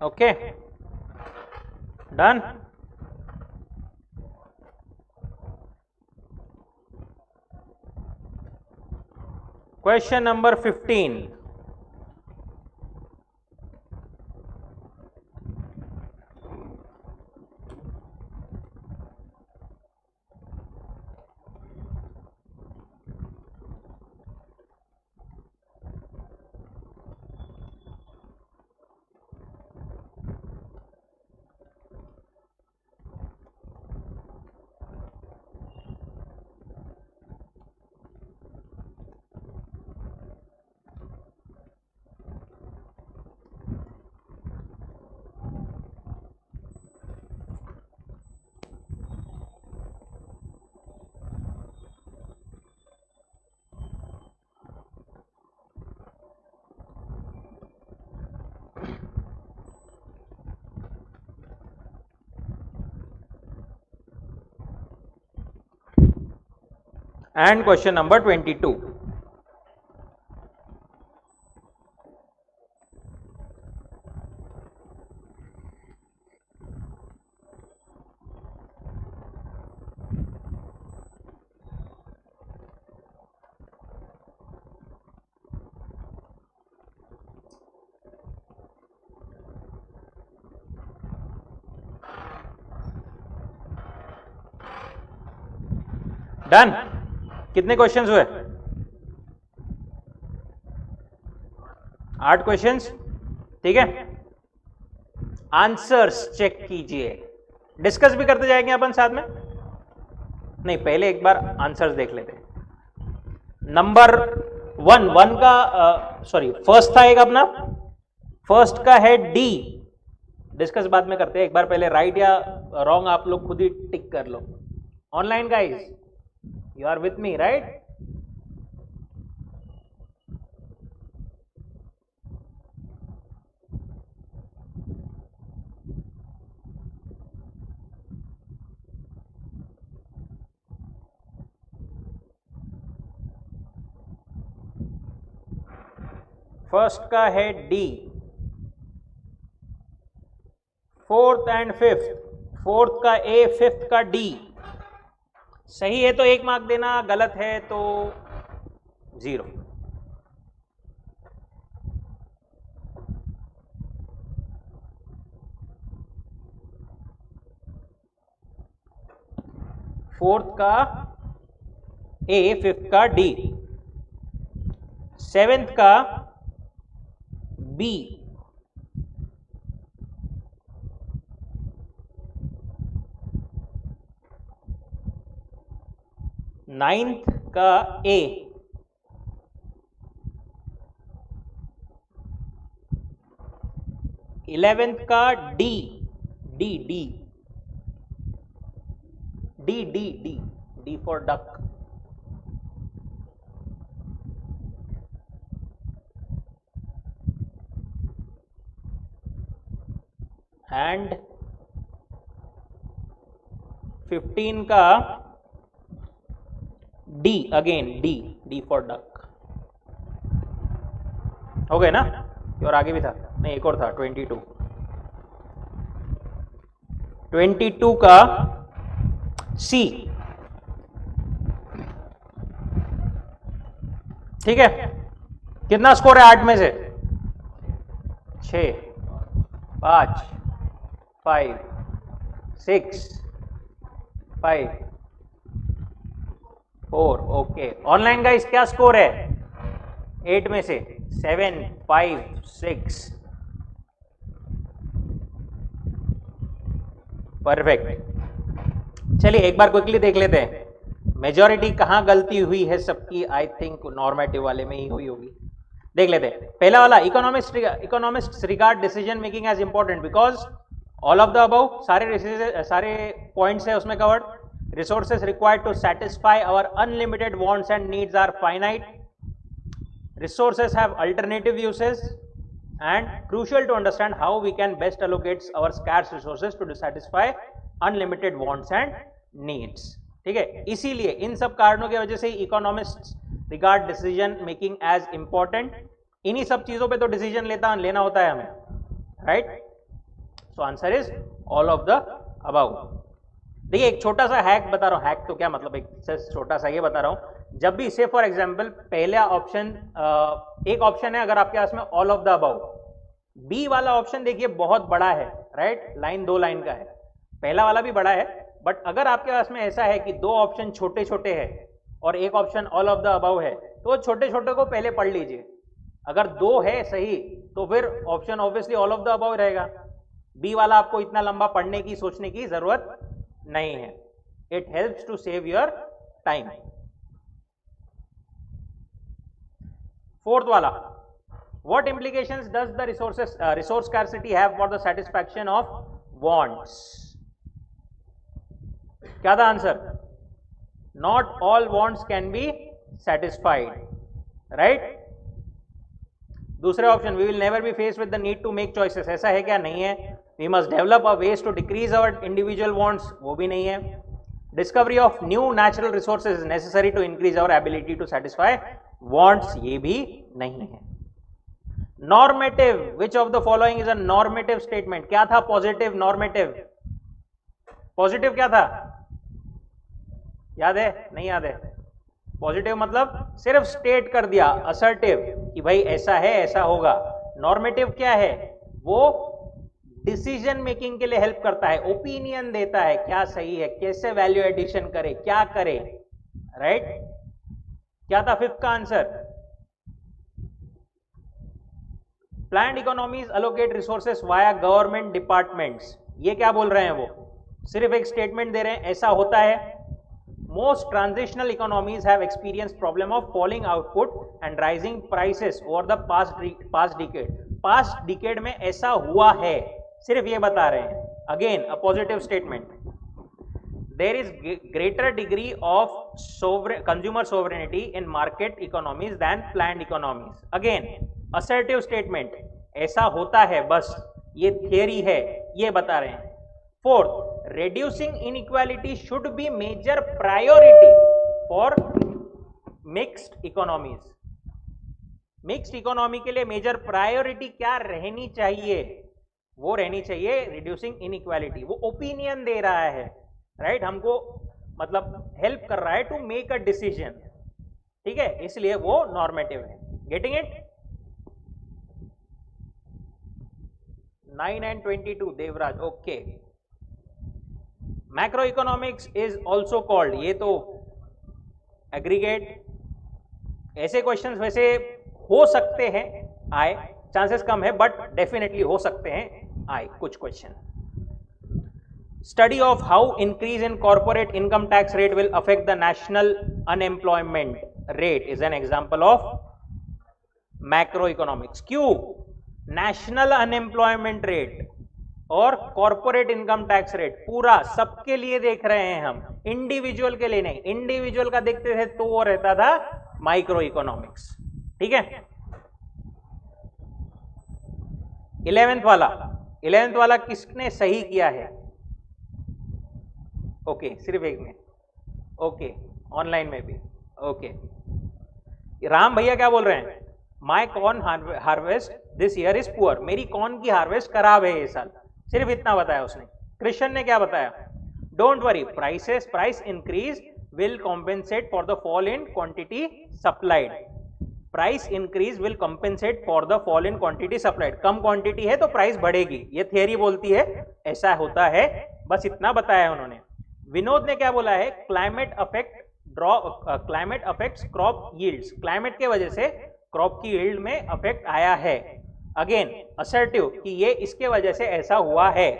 S1: Okay, done. Question number 15। And question number 22. Done. कितने क्वेश्चंस हुए? 8 क्वेश्चंस. ठीक है, आंसर्स चेक कीजिए. डिस्कस भी करते जाएंगे अपन साथ में. नहीं, पहले एक बार आंसर्स देख लेते हैं. नंबर वन का सॉरी फर्स्ट था एक अपना. फर्स्ट का है डी. डिस्कस बाद में करते हैं. एक बार पहले राइट या रॉन्ग आप लोग खुद ही टिक कर लो. Online guys, you are with me, right? First का है D. Fourth and fifth. Fourth का ए, फिफ्थ का डी. सही है तो 1 मार्क देना, गलत है तो 0. फोर्थ का ए, फिफ्थ का डी, सेवेंथ का बी, नाइन्थ का ए, 11th का D. D D D D D D for duck. And 15 का D, again D. D for duck. हो गए ना? और आगे भी था? नहीं, एक और था 22. 22 का सी. ठीक है, कितना स्कोर है 8 में से? 6, 5, 5, 6, 5, 4. ओके, ऑनलाइन गाइस क्या स्कोर है 8 में से? 7, 5, 6. परफेक्ट. चलिए एक बार क्विकली देख लेते हैं मेजॉरिटी कहां गलती हुई है सबकी. आई थिंक नॉर्मेटिव वाले में ही हुई होगी. देख लेते हैं. पहला वाला, economists regard decision making as important because all of the above. सारे पॉइंट्स है उसमें covered. Resources required to satisfy our unlimited wants and needs are finite. Resources have alternative usage and crucial to understand how we can best allocate our scarce resources to satisfy unlimited wants and needs. ठीक है, इसीलिए इन सब कारणों की वजह से economists regard decision making as important. इन्हीं सब चीजों पे तो डिसीजन लेना होता है हमें, right? So answer is all of the above. देखिए एक छोटा सा हैक बता रहा हूं. हैक तो क्या मतलब, एक छोटा सा ये बता रहा हूं. जब भी से फॉर एग्जाम्पल पहला ऑप्शन, एक ऑप्शन है अगर आपके पास में all of the above. B वाला ऑप्शन देखिए बहुत बड़ा है, राइट? लाइन 2 लाइन का है. पहला वाला भी बड़ा है, बट अगर आपके पास में ऐसा है कि 2 ऑप्शन छोटे छोटे हैं और एक option all of the above है, तो छोटे छोटे को पहले पढ़ लीजिए. अगर 2 है सही तो फिर option obviously all of the above रहेगा. बी वाला आपको इतना लंबा पढ़ने की सोचने की जरूरत नहीं है. It helps to save your time. Fourth वाला, what implications does the resource scarcity have for the satisfaction of wants? क्या था answer? Not all wants can be satisfied, right? दूसरे option, we will never be faced with the need to make choices. ऐसा है क्या? नहीं है. We must develop a ways to decrease our individual wants. वो भी नहीं है. Discovery of new natural resources necessary to increase our ability to satisfy wants, ये भी नहीं है। Normative, which of the following is a normative statement? क्या था पॉजिटिव नॉर्मेटिव? पॉजिटिव क्या था, याद है? नहीं याद है? पॉजिटिव मतलब सिर्फ स्टेट कर दिया, असर्टिव कि भाई ऐसा है ऐसा होगा। नॉर्मेटिव क्या है? वो डिसीजन मेकिंग के लिए हेल्प करता है, ओपिनियन देता है क्या सही है, कैसे वैल्यू एडिशन करे, क्या करे, राइट? क्या था फिफ्थ का answer? Planned economies allocate resources via government departments. ये क्या बोल रहे हैं? वो सिर्फ एक स्टेटमेंट दे रहे हैं ऐसा होता है। Most transitional economies have experience problem of falling output and rising prices over the past decade. Past decade में ऐसा हुआ है, सिर्फ ये बता रहे हैं। Again a positive statement. There is greater degree of consumer sovereignty in market economies than planned economies. Again assertive statement, ऐसा होता है, बस ये थियरी है, ये बता रहे हैं। Fourth, reducing inequality should be major priority for mixed economies। Mixed economy के लिए मेजर प्रायोरिटी क्या रहनी चाहिए? वो रहनी चाहिए रिड्यूसिंग इनइक्वालिटी। वो ओपिनियन दे रहा है, राइट? हमको मतलब हेल्प कर रहा है टू मेक अ डिसीजन, ठीक है? इसलिए वो नॉर्मेटिव है। Getting it? 9 and 22 Devraj, okay. Macro economics is also called, ये तो एग्रीगेट। ऐसे क्वेश्चंस वैसे हो सकते हैं आए, चांसेस कम है बट डेफिनेटली हो सकते हैं आए कुछ question. Study of how increase in corporate income tax rate will affect the national unemployment rate is an example of macro economics. क्यों? नेशनल अनएम्प्लॉयमेंट रेट और कॉर्पोरेट इनकम टैक्स रेट पूरा सबके लिए देख रहे हैं हम, इंडिविजुअल के लिए नहीं। इंडिविजुअल का देखते थे तो वो रहता था माइक्रो इकोनॉमिक्स, ठीक है? 11th वाला किसने सही किया है? ओके, सिर्फ एक में, ओके, ऑनलाइन में भी, ओके। राम भैया क्या बोल रहे हैं? My corn harvest this year is poor. मेरी कॉर्न की हार्वेस्ट खराब है ये साल, सिर्फ इतना बताया उसने। कृष्ण ने क्या बताया? Don't worry, price increase will compensate for the fall in quantity supplied. Price increase will compensate for the fall in quantity supplied. Come quantity है तो प्राइस बढ़ेगी, ये थियरी बोलती है ऐसा होता है, बस इतना बताया उन्होंने। विनोद ने क्या बोला है? Climate affects crop yields. Climate के वजह से क्रॉप की यील्ड में अफेक्ट आया है। अगेन असर्टिव कि ये इसके वजह से ऐसा हुआ है।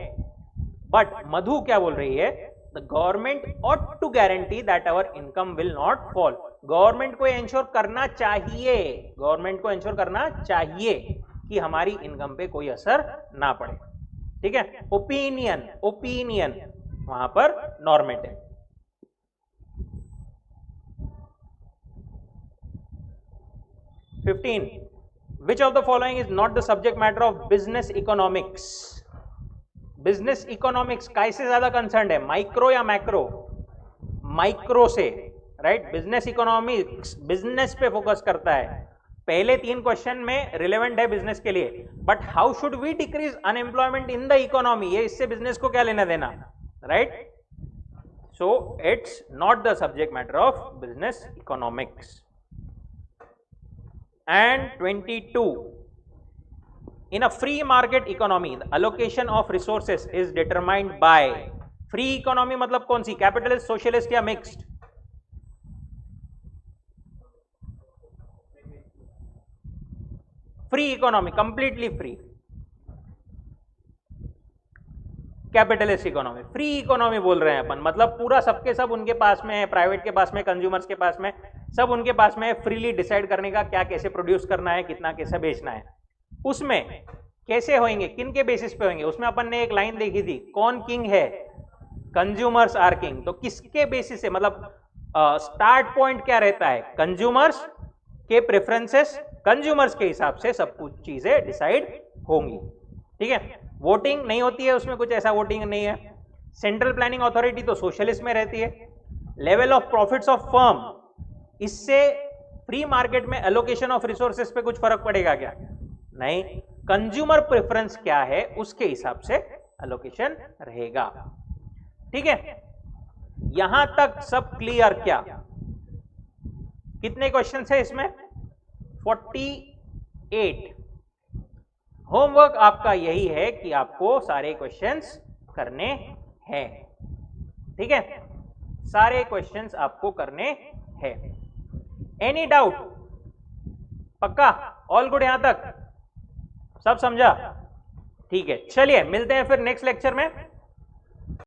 S1: बट मधु क्या बोल रही है? The government ought to guarantee that our income will not fall. Government को इंश्योर करना चाहिए, गवर्नमेंट को इंश्योर करना चाहिए कि हमारी इनकम पे कोई असर ना पड़े, ठीक है? ओपिनियन वहां पर normative. Which of the following is not the subject matter of business economics? Business economics कैसे ज्यादा कंसर्न है, माइक्रो या मैक्रो? माइक्रो से, राइट? बिजनेस इकोनॉमिक्स बिजनेस पे फोकस करता है। पहले 3 क्वेश्चन में रिलेवेंट है बिजनेस के लिए, but how should we decrease unemployment in the economy, ये इससे बिजनेस को क्या लेना देना, right? So it's not the subject matter of business economics. And 22, in a free market economy the allocation of resources is determined by, free economy मतलब कौन सी? Capitalist, socialist या mixed? Free economy, completely free. Capitalist economy, free economy बोल रहे हैं अपन, मतलब पूरा सबके सब उनके पास में है, प्राइवेट के पास में, कंज्यूमर्स के पास में, सब उनके पास में फ्रीली डिसाइड करने का क्या कैसे प्रोड्यूस करना है, कितना कैसे बेचना है। उसमें कैसे होंगे, किन के बेसिस पे होंगे? उसमें अपन ने एक लाइन देखी थी, कौन किंग है? Consumers are king. तो किसके बेसिस से, मतलब स्टार्ट पॉइंट क्या रहता है? कंज्यूमर्स के प्रेफरेंसेस, कंज्यूमर्स के हिसाब से सब कुछ चीजें डिसाइड होंगी, ठीक है? वोटिंग नहीं होती है उसमें, कुछ ऐसा वोटिंग नहीं है। सेंट्रल प्लानिंग अथॉरिटी तो सोशलिस्ट में रहती है, level of profits of firm, इससे फ्री मार्केट में एलोकेशन ऑफ रिसोर्सेस पे कुछ फर्क पड़ेगा क्या? नहीं, कंज्यूमर प्रेफरेंस क्या है उसके हिसाब से एलोकेशन रहेगा। ठीक है, यहां तक सब क्लियर क्या? कितने क्वेश्चन है इसमें? 48। होमवर्क आपका यही है कि आपको सारे क्वेश्चंस करने हैं। ठीक है, सारे क्वेश्चंस आपको करने हैं। Any doubt? पक्का? All good? यहां तक सब समझा? ठीक है, चलिए मिलते हैं फिर नेक्स्ट लेक्चर में।